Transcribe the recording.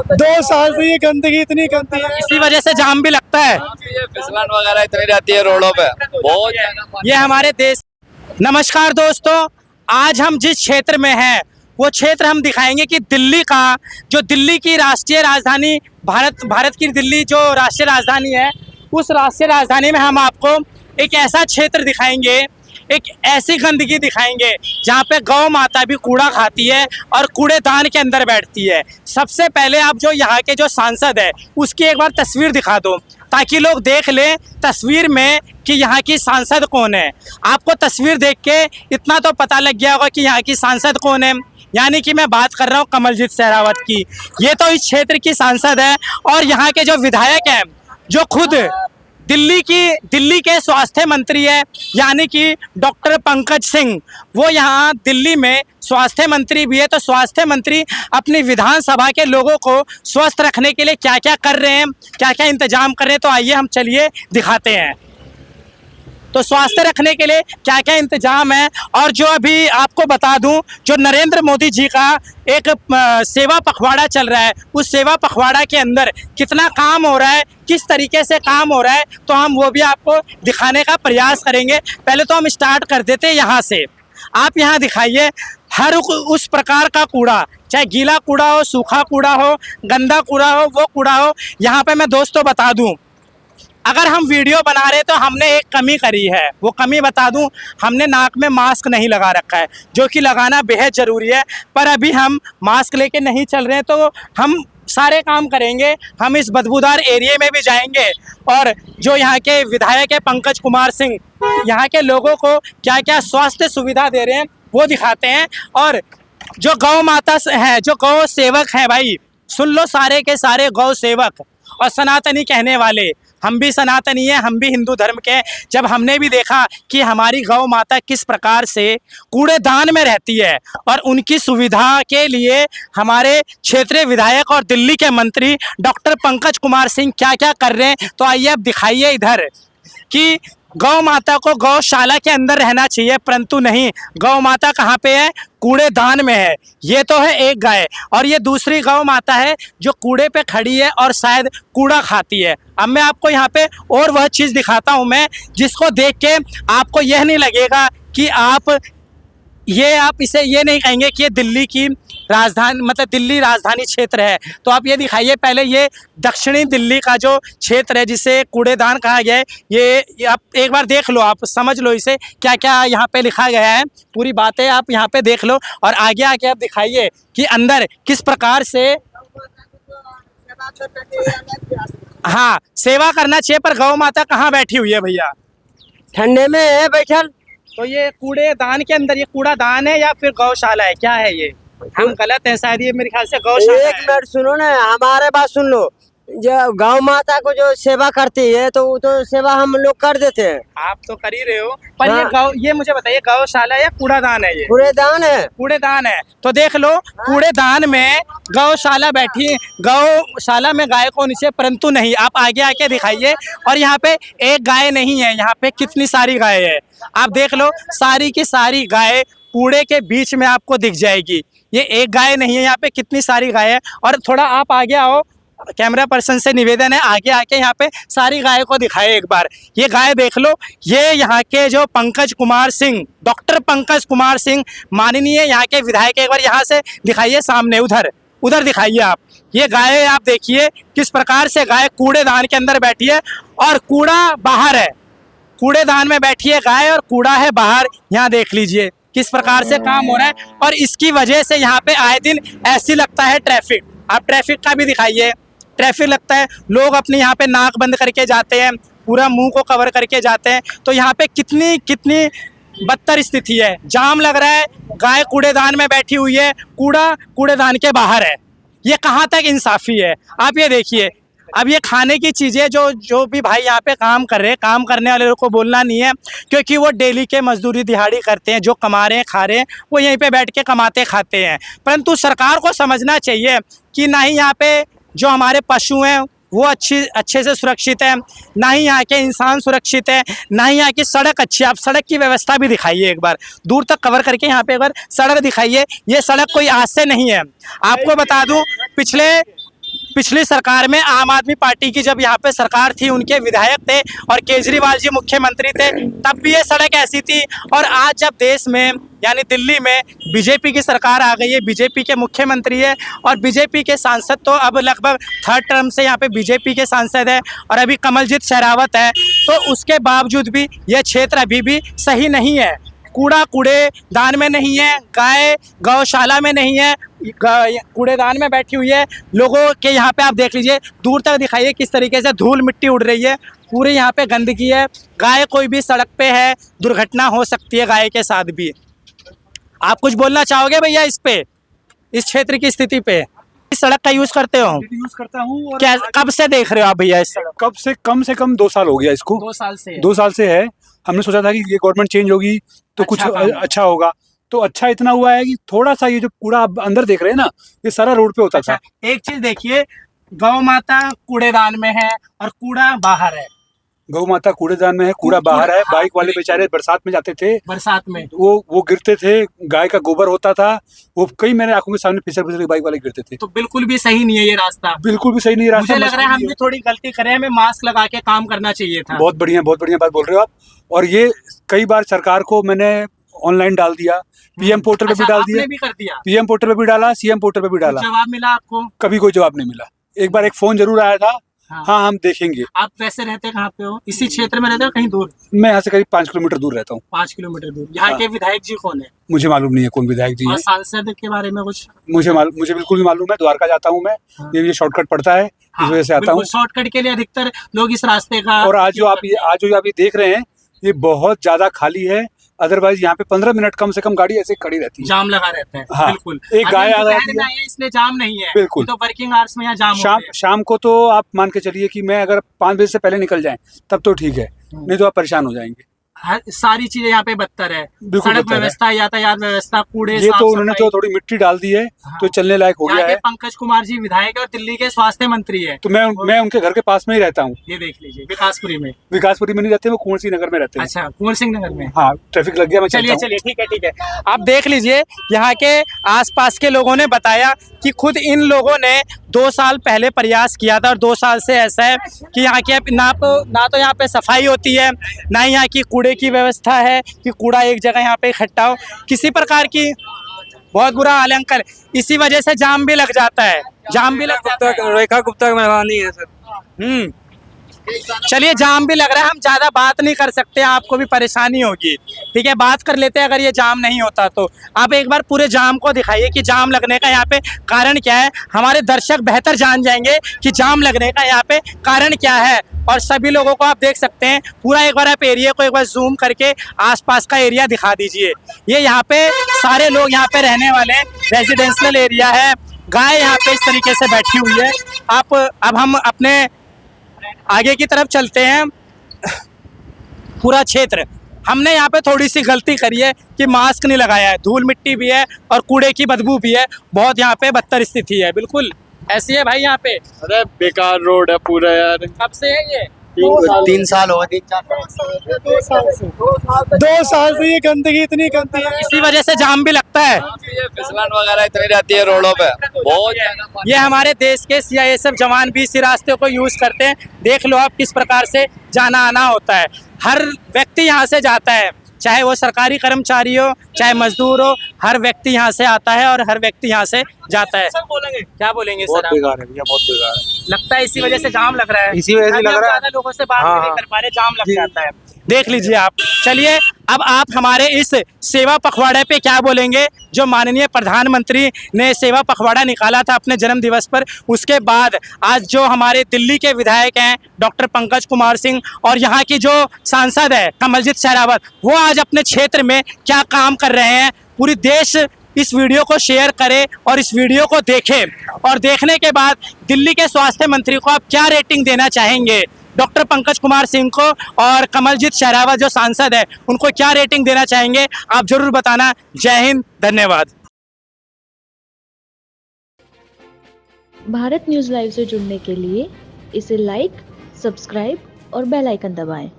2 साल से ये गंदगी इतनी गंदी है, इसी वजह से जाम भी लगता है। ये फिसलन वगैरह इतनी रहती है रोडों पे, बहुत ज्यादा। ये हमारे देश। नमस्कार दोस्तों, आज हम जिस क्षेत्र में हैं वो क्षेत्र हम दिखाएंगे कि दिल्ली का जो दिल्ली की राष्ट्रीय राजधानी भारत की दिल्ली जो राष्ट्रीय राजधानी है, उस राष्ट्रीय राजधानी में हम आपको एक ऐसा क्षेत्र दिखाएंगे, एक ऐसी गंदगी दिखाएंगे जहाँ पे गौ माता भी कूड़ा खाती है और कूड़ेदान के अंदर बैठती है। सबसे पहले आप जो यहाँ के जो सांसद है उसकी एक बार तस्वीर दिखा दो ताकि लोग देख लें तस्वीर में कि यहाँ की सांसद कौन है। आपको तस्वीर देख के इतना तो पता लग गया होगा कि यहाँ की सांसद कौन है, यानी कि मैं बात कर रहा हूँ कमलजीत शेरावत की। ये तो इस क्षेत्र की सांसद है और यहाँ के जो विधायक हैं जो खुद दिल्ली के स्वास्थ्य मंत्री है, यानी कि डॉक्टर पंकज सिंह, वो यहाँ दिल्ली में स्वास्थ्य मंत्री भी है। तो स्वास्थ्य मंत्री अपनी विधानसभा के लोगों को स्वस्थ रखने के लिए क्या क्या कर रहे हैं, क्या क्या इंतजाम कर रहे हैं, तो आइए हम चलिए दिखाते हैं। तो स्वास्थ्य रखने के लिए क्या क्या इंतजाम है, और जो अभी आपको बता दूं जो नरेंद्र मोदी जी का एक सेवा पखवाड़ा चल रहा है, उस सेवा पखवाड़ा के अंदर कितना काम हो रहा है, किस तरीके से काम हो रहा है, तो हम वो भी आपको दिखाने का प्रयास करेंगे। पहले तो हम स्टार्ट कर देते हैं यहाँ से। आप यहाँ दिखाइए हर उस प्रकार का कूड़ा, चाहे गीला कूड़ा हो, सूखा कूड़ा हो, गंदा कूड़ा हो, वो कूड़ा हो। यहाँ पे मैं दोस्तों बता दूं, अगर हम वीडियो बना रहे तो हमने एक कमी करी है, वो कमी बता दूं, हमने नाक में मास्क नहीं लगा रखा है, जो कि लगाना बेहद ज़रूरी है। पर अभी हम मास्क लेके नहीं चल रहे हैं, तो हम सारे काम करेंगे। हम इस बदबूदार एरिया में भी जाएंगे और जो यहाँ के विधायक है पंकज कुमार सिंह, यहाँ के लोगों को क्या क्या स्वास्थ्य सुविधा दे रहे हैं वो दिखाते हैं। और जो गौ माता है, जो गौ सेवक हैं, भाई सुन लो, सारे के सारे गौ सेवक और सनातनी कहने वाले, हम भी सनातनी हैं, हम भी हिंदू धर्म के। जब हमने भी देखा कि हमारी गौ माता किस प्रकार से कूड़ेदान में रहती है और उनकी सुविधा के लिए हमारे क्षेत्रीय विधायक और दिल्ली के मंत्री डॉक्टर पंकज कुमार सिंह क्या क्या कर रहे हैं, तो आइए अब दिखाइए इधर कि गौ माता को गौशाला के अंदर रहना चाहिए, परंतु नहीं, गौ माता कहाँ पे है, कूड़ेदान में है। ये तो है एक गाय, और ये दूसरी गौ माता है जो कूड़े पे खड़ी है और शायद कूड़ा खाती है। अब मैं आपको यहाँ पे और वह चीज़ दिखाता हूँ मैं, जिसको देख के आपको यह नहीं लगेगा कि आप इसे ये नहीं कहेंगे कि ये दिल्ली की राजधानी, मतलब दिल्ली राजधानी क्षेत्र है। तो आप ये दिखाइए पहले, ये दक्षिणी दिल्ली का जो क्षेत्र है जिसे कूड़ेदान कहा गया है, ये आप एक बार देख लो, आप समझ लो इसे क्या क्या यहाँ पे लिखा गया है, पूरी बातें आप यहाँ पे देख लो। और आगे आके आप दिखाइए कि अंदर किस प्रकार से, हाँ, सेवा करना चाहिए, पर गौ माता कहाँ बैठी हुई है भैया? ठंडे में है बैठल। तो ये कूड़ेदान के अंदर, ये कूड़ादान है या फिर गौशाला है, क्या है ये? हम गलत है शायद, ये मेरे ख्याल से गौशाला एक मिनट सुनो ना, हमारे बात सुन लो। जो गौ माता को जो सेवा करती है तो वो तो सेवा हम लोग कर देते हैं। आप तो कर ही रहे हो, पर हाँ। ये मुझे बताइए, गौशाला या कूड़ादान है? ये कूड़ेदान है। कूड़ेदान है। तो देख लो, कूड़ेदान में गौशाला बैठी, गौशाला में गाय को नीचे, परंतु नहीं। आप आगे आके दिखाइए, और यहाँ पे एक गाय नहीं है, यहाँ पे कितनी सारी गाय है। आप देख लो, सारी की सारी गाय कूड़े के बीच में आपको दिख जाएगी। ये एक गाय नहीं है, यहाँ पे कितनी सारी गाय है। और थोड़ा आप आगे आओ, कैमरा पर्सन से निवेदन है, आगे आके यहाँ पे सारी गाय को दिखाए एक बार। ये गाय देख लो, ये यहाँ के जो पंकज कुमार सिंह, डॉक्टर पंकज कुमार सिंह माननीय यहाँ के विधायक, एक बार यहाँ से दिखाइए सामने, उधर दिखाइए आप। ये गाय आप देखिए किस प्रकार से गाय कूड़ेदान के अंदर बैठी है और कूड़ा बाहर है। कूड़ेदान में बैठी है गाय और कूड़ा है बाहर। यहाँ देख लीजिए किस प्रकार से काम हो रहा है, और इसकी वजह से यहाँ पे आए दिन ऐसी लगता है ट्रैफिक। आप ट्रैफिक का भी दिखाइए, ट्रैफिक लगता है, लोग अपने यहाँ पे नाक बंद करके जाते हैं, पूरा मुंह को कवर करके जाते हैं। तो यहाँ पे कितनी बदतर स्थिति है, जाम लग रहा है, गाय कूड़ेदान में बैठी हुई है, कूड़ेदान के बाहर है। ये कहाँ तक इंसाफी है? आप ये देखिए। अब ये खाने की चीज़ें जो भी भाई यहाँ पे काम कर रहे हैं, काम करने वाले लोगों को बोलना नहीं है, क्योंकि वो डेली के मजदूरी दिहाड़ी करते हैं, जो कमा रहे हैं खा रहे हैं, वो यहीं पे बैठ के कमाते खाते हैं। परंतु सरकार को समझना चाहिए कि ना ही यहाँ पे जो हमारे पशु हैं वो अच्छे से सुरक्षित है, ना ही यहाँ के इंसान सुरक्षित है, ना ही यहाँ की सड़क अच्छी है। आप सड़क की व्यवस्था भी दिखाइए एक बार, दूर तक कवर करके यहाँ पे एक बार सड़क दिखाइए। ये सड़क कोई आज से नहीं है। आपको बता दूं, पिछले पिछली सरकार में आम आदमी पार्टी की जब यहाँ पे सरकार थी, उनके विधायक थे और केजरीवाल जी मुख्यमंत्री थे, तब भी ये सड़क ऐसी थी। और आज जब देश में यानी दिल्ली में बीजेपी की सरकार आ गई है, बीजेपी के मुख्यमंत्री है और बीजेपी के सांसद तो अब लगभग थर्ड टर्म से यहाँ पे बीजेपी के सांसद है और अभी कमलजीत शेरावत है, तो उसके बावजूद भी यह क्षेत्र अभी भी सही नहीं है। कूड़ेदान में नहीं है, गाय गौशाला में नहीं है, कूड़ेदान में बैठी हुई है। लोगों के यहाँ पे आप देख लीजिए, दूर तक दिखाइए किस तरीके से धूल मिट्टी उड़ रही है, पूरे यहाँ पे गंदगी है। गाय कोई भी सड़क पे है, दुर्घटना हो सकती है गाय के साथ भी। आप कुछ बोलना चाहोगे भैया इस पे, इस क्षेत्र की स्थिति पे? इस सड़क का यूज करते हो? यूज करता हूँ। क्या कब से देख रहे हो आप भैया इस सड़क? कम से कम 2 साल हो गया इसको। 2 साल से? 2 साल से है। हमने सोचा था कि ये गवर्नमेंट चेंज होगी तो कुछ अच्छा होगा, तो अच्छा इतना हुआ है कि थोड़ा सा ये जो कूड़ा आप अंदर देख रहे हैं ना, ये सारा रोड पे होता था। एक चीज देखिए, गौ माता कूड़ेदान में है और कूड़ा बाहर है। गौ माता कूड़ेदान में है, कूड़ा बाहर है। बाइक वाले बेचारे बरसात में जाते थे, बरसात में वो गिरते थे, गाय का गोबर होता था, वो कई मेरे आंखों के सामने फिसल बाइक वाले गिरते थे। तो बिल्कुल भी सही नहीं है ये रास्ता, बिल्कुल भी सही नहीं रास्ता। मुझे लग रहा है हम भी थोड़ी गलती करें, हमें मास्क लगा के काम करना चाहिए था। बहुत बढ़िया बात बोल रहे हो आप। और ये कई बार सरकार को मैंने ऑनलाइन डाल दिया, पीएम पोर्टल पे भी डाल दिया, भी कर दिया, पीएम पोर्टल पे भी डाला, सीएम पोर्टल पे भी डाला। जवाब मिला आपको? कभी कोई जवाब नहीं मिला। एक बार एक फोन जरूर आया था, हाँ हम देखेंगे। आप वैसे रहते कहाँ पे हो? इसी क्षेत्र में रहते हो कहीं दूर? मैं यहाँ से करीब 5 किलोमीटर दूर रहता हूँ। 5 किलोमीटर दूर। यहाँ के विधायक जी कौन है? मुझे मालूम नहीं है कौन विधायक जी है। सांसद के बारे में कुछ? मुझे बिल्कुल नहीं मालूम है। द्वारका जाता हूँ मैं, ये शॉर्टकट पड़ता है, इस वजह से आता हूँ। शॉर्टकट के लिए अधिकतर लोग इस रास्ते का। और आज जो आप ये देख रहे हैं, ये बहुत ज्यादा खाली है। अदरवाइज यहाँ पे 15 मिनट कम से कम गाड़ी ऐसे खड़ी रहती है, जाम लगा रहता है। हाँ, बिल्कुल। एक गाय आ जाती है, इसलिए जाम नहीं है। बिल्कुल। तो वर्किंग आवर्स में यहाँ जाम शाम को तो आप मान के चलिए कि मैं अगर 5 बजे से पहले निकल जाए तब तो ठीक है, नहीं तो आप परेशान हो जाएंगे। सारी चीजें यहाँ पे बदतर है, सड़क व्यवस्था, यातायात व्यवस्था, कूड़े, ये तो उन्होंने तो थोड़ी मिट्टी डाल दी है, तो चलने लायक हो गया है। पंकज कुमार जी विधायक और दिल्ली के स्वास्थ्य मंत्री है, तो मैं उनके घर के पास में ही रहता हूँ। ये देख लीजिए, विकासपुरी में नहीं रहते, वो कुंवर सिंह नगर में रहते हैं। अच्छा, कुंवर सिंह नगर में। हाँ, ट्रैफिक लग गया, मैं चलिए ठीक है। आप देख लीजिए, यहाँ के आसपास के लोगों ने बताया कि खुद इन लोगों ने 2 साल पहले प्रयास किया था और 2 साल से ऐसा है कि यहाँ के ना तो यहाँ पे सफाई होती है, ना यहाँ की कूड़े की व्यवस्था है कि कूड़ा एक जगह यहाँ पे इकट्ठा हो, किसी प्रकार की। बहुत बुरा हाल है अंकल, इसी वजह से जाम भी लग जाता है। रेखा गुप्ता का मेहरबानी है सर। चलिए, जाम भी लग रहा है, हम ज्यादा बात नहीं कर सकते, आपको भी परेशानी होगी। ठीक है, बात कर लेते हैं अगर ये जाम नहीं होता तो। आप एक बार पूरे जाम को दिखाइए कि जाम लगने का यहाँ पे कारण क्या है। हमारे दर्शक बेहतर जान जाएंगे कि जाम लगने का यहाँ पे कारण क्या है। और सभी लोगों को आप देख सकते हैं, पूरा एक बार आप एरिया को एक बार जूम करके आसपास का एरिया दिखा दीजिए। ये यहाँ पे सारे लोग यहाँ पे रहने वाले हैं, रेजिडेंशियल एरिया है। गाय यहाँ पे इस तरीके से बैठी हुई है। अब हम अपने आगे की तरफ चलते हैं। पूरा क्षेत्र, हमने यहाँ पे थोड़ी सी गलती करी है कि मास्क नहीं लगाया है, धूल मिट्टी भी है और कूड़े की बदबू भी है, बहुत यहाँ पे बदतर स्थिति है। बिल्कुल ऐसी है भाई यहाँ पे। अरे बेकार रोड है पूरा यार। कब से है ये? 3 साल हो गए। 2 साल से ये गंदगी, इतनी गंदगी है, इसी वजह से जाम भी लगता है। ये फिसलन वगैरह इतनी रहती है रोडों पे, बहुत। ये हमारे देश के CISF जवान भी इसी रास्ते को यूज करते हैं। देख लो आप किस प्रकार से जाना आना होता है। हर व्यक्ति यहाँ से जाता है, चाहे वो सरकारी कर्मचारी हो, चाहे मजदूर हो, हर व्यक्ति यहाँ से आता है और हर व्यक्ति यहाँ से जाता है। क्या बोलेंगे सर? बहुत बेकार है भैया, बहुत बेकार है। लगता है इसी वजह से जाम लग रहा है। इसी वजह से लग रहा है। ज्यादा लोगों से बात नहीं कर पा रहे, जाम लग जाता है। देख लीजिए आप। चलिए, अब आप हमारे इस सेवा पखवाड़े पे क्या बोलेंगे, जो माननीय प्रधानमंत्री ने सेवा पखवाड़ा निकाला था अपने जन्म दिवस पर, उसके बाद आज जो हमारे दिल्ली के विधायक हैं डॉक्टर पंकज कुमार सिंह और यहाँ की जो सांसद है कमलजीत शेरावत, वो आज अपने क्षेत्र में क्या काम कर रहे हैं, पूरी देश इस वीडियो को शेयर करे और इस वीडियो को देखे। और देखने के बाद दिल्ली के स्वास्थ्य मंत्री को आप क्या रेटिंग देना चाहेंगे, डॉक्टर पंकज कुमार सिंह को और कमलजीत शेरावत जो सांसद है उनको क्या रेटिंग देना चाहेंगे, आप जरूर बताना। जय हिंद, धन्यवाद। भारत न्यूज़ लाइव से जुड़ने के लिए इसे लाइक, सब्सक्राइब और बेल आइकन दबाएं।